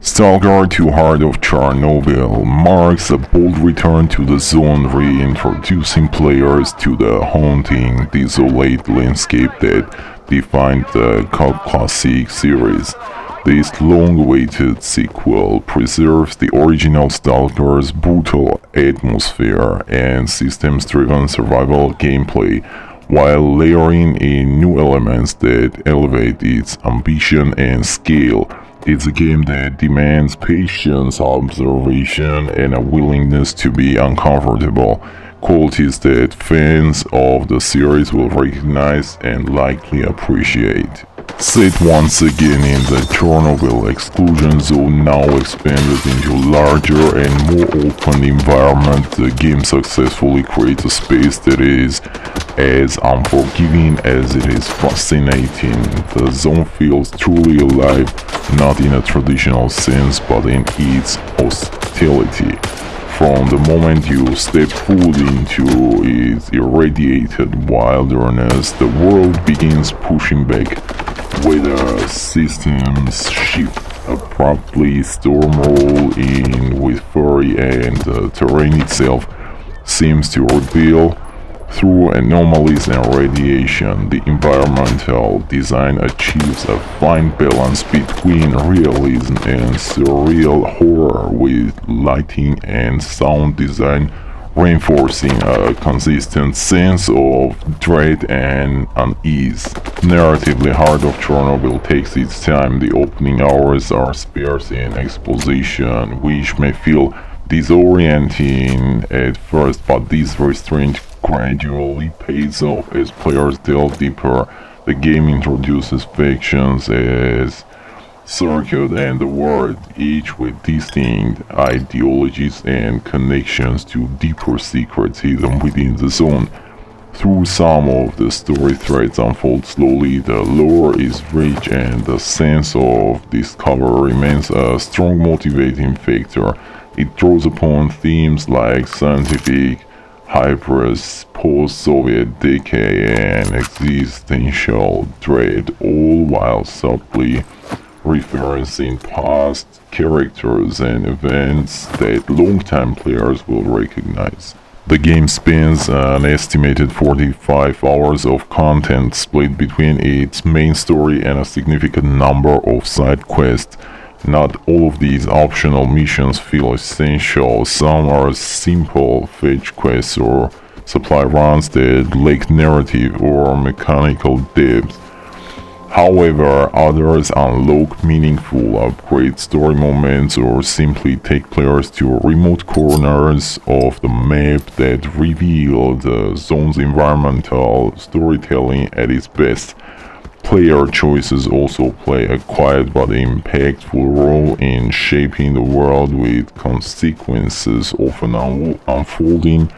Stalker 2 Heart of Chernobyl marks a bold return to the zone, reintroducing players to the haunting, desolate landscape that defined the cult classic series. This long-awaited sequel preserves the original Stalker's brutal atmosphere and systems-driven survival gameplay, while layering in new elements that elevate its ambition and scale. It's a game that demands patience, observation, and a willingness to be uncomfortable, qualities that fans of the series will recognize and likely appreciate. Set once again in the Chernobyl exclusion zone, now expanded into a larger and more open environment, the game successfully creates a space that is as unforgiving as it is fascinating. The zone feels truly alive, not in a traditional sense, but in its hostility. From the moment you step foot into its irradiated wilderness, the world begins pushing back. Weather systems shift abruptly, storm roll in with fury, and the terrain itself seems to rebel. Through anomalies and radiation, the environmental design achieves a fine balance between realism and surreal horror, with lighting and sound design reinforcing a consistent sense of dread and unease. Narratively, Heart of Chernobyl takes its time. The opening hours are sparse in exposition, which may feel disorienting at first, but this restraint gradually pays off as players delve deeper. The game introduces factions as circuit and the world, each with distinct ideologies and connections to deeper secrets hidden within the zone. Through some of the story threads unfold slowly, the lore is rich and the sense of discovery remains a strong motivating factor. It draws upon themes like scientific hybris, post-Soviet decay, and existential dread, all while subtly referencing past characters and events that long-time players will recognize. The game spans an estimated 45 hours of content split between its main story and a significant number of side quests. Not all of these optional missions feel essential. Some are simple fetch quests or supply runs that lack narrative or mechanical depth. However, others unlock meaningful upgrade story moments or simply take players to remote corners of the map that reveal the zone's environmental storytelling at its best. Player choices also play a quiet but impactful role in shaping the world, with consequences often unfolding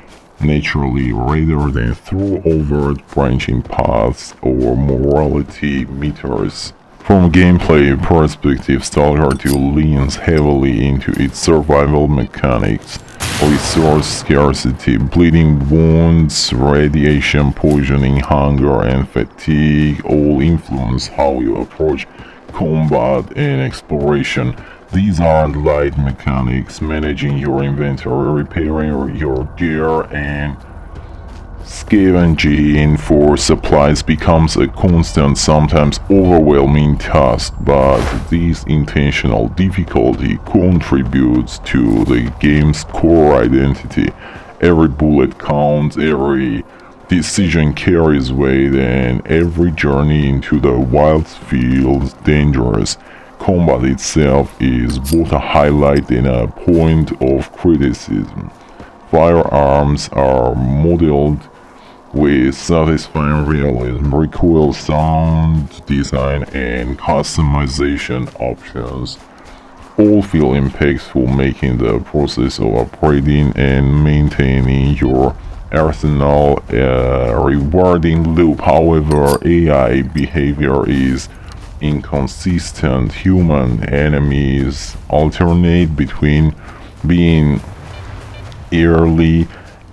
naturally rather than through overt branching paths or morality meters. From a gameplay perspective, Stalker 2 leans heavily into its survival mechanics. Resource scarcity, bleeding wounds, radiation poisoning, hunger, and fatigue all influence how you approach combat and exploration. These are light mechanics. Managing your inventory, repairing your gear, and scavenging for supplies becomes a constant, sometimes overwhelming task, but this intentional difficulty contributes to the game's core identity. Every bullet counts, every decision carries weight, and every journey into the wilds feels dangerous. Combat itself is both a highlight and a point of criticism. Firearms are modeled with satisfying realism, recoil, sound design, and customization options all feel impactful, making the process of upgrading and maintaining your arsenal a rewarding loop. However, AI behavior is inconsistent. Human enemies alternate between being eerily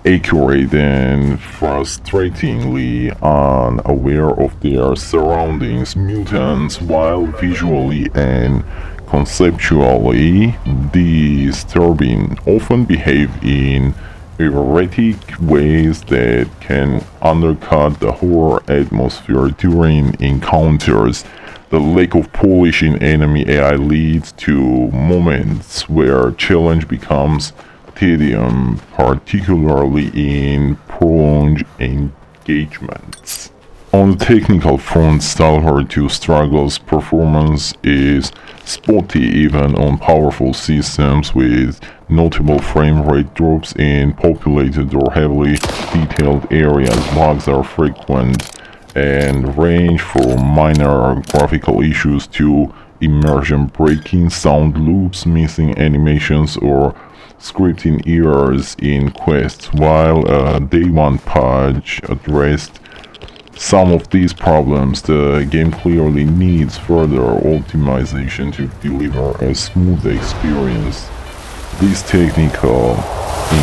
accurate and frustratingly unaware of their surroundings. Mutants, while visually and Conceptually disturbing, often behave in erratic ways that can undercut the horror atmosphere during encounters. The lack of polish in enemy AI leads to moments where challenge becomes tedium, particularly in prolonged engagements. On the technical front, Stalker 2 struggles performance is spotty even on powerful systems, with notable frame rate drops in populated or heavily detailed areas. Bugs are frequent and range from minor graphical issues to immersion breaking sound loops, missing animations, or scripting errors in quests. While a day one patch addressed some of these problems, the game clearly needs further optimization to deliver a smooth experience. This technical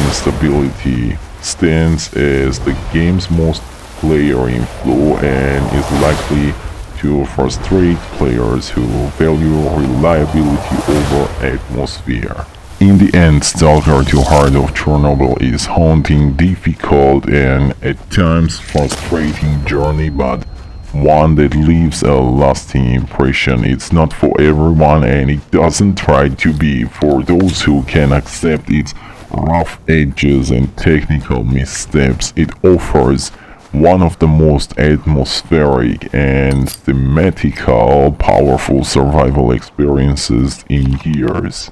instability stands as the game's most player-in flaw and is likely to frustrate players who value reliability over atmosphere. In the end, Stalker 2 Heart of Chernobyl is haunting, difficult, and at times frustrating journey, but one that leaves a lasting impression. It's not for everyone, and it doesn't try to be. For those who can accept its rough edges and technical missteps, it offers one of the most atmospheric and thematical, powerful survival experiences in years.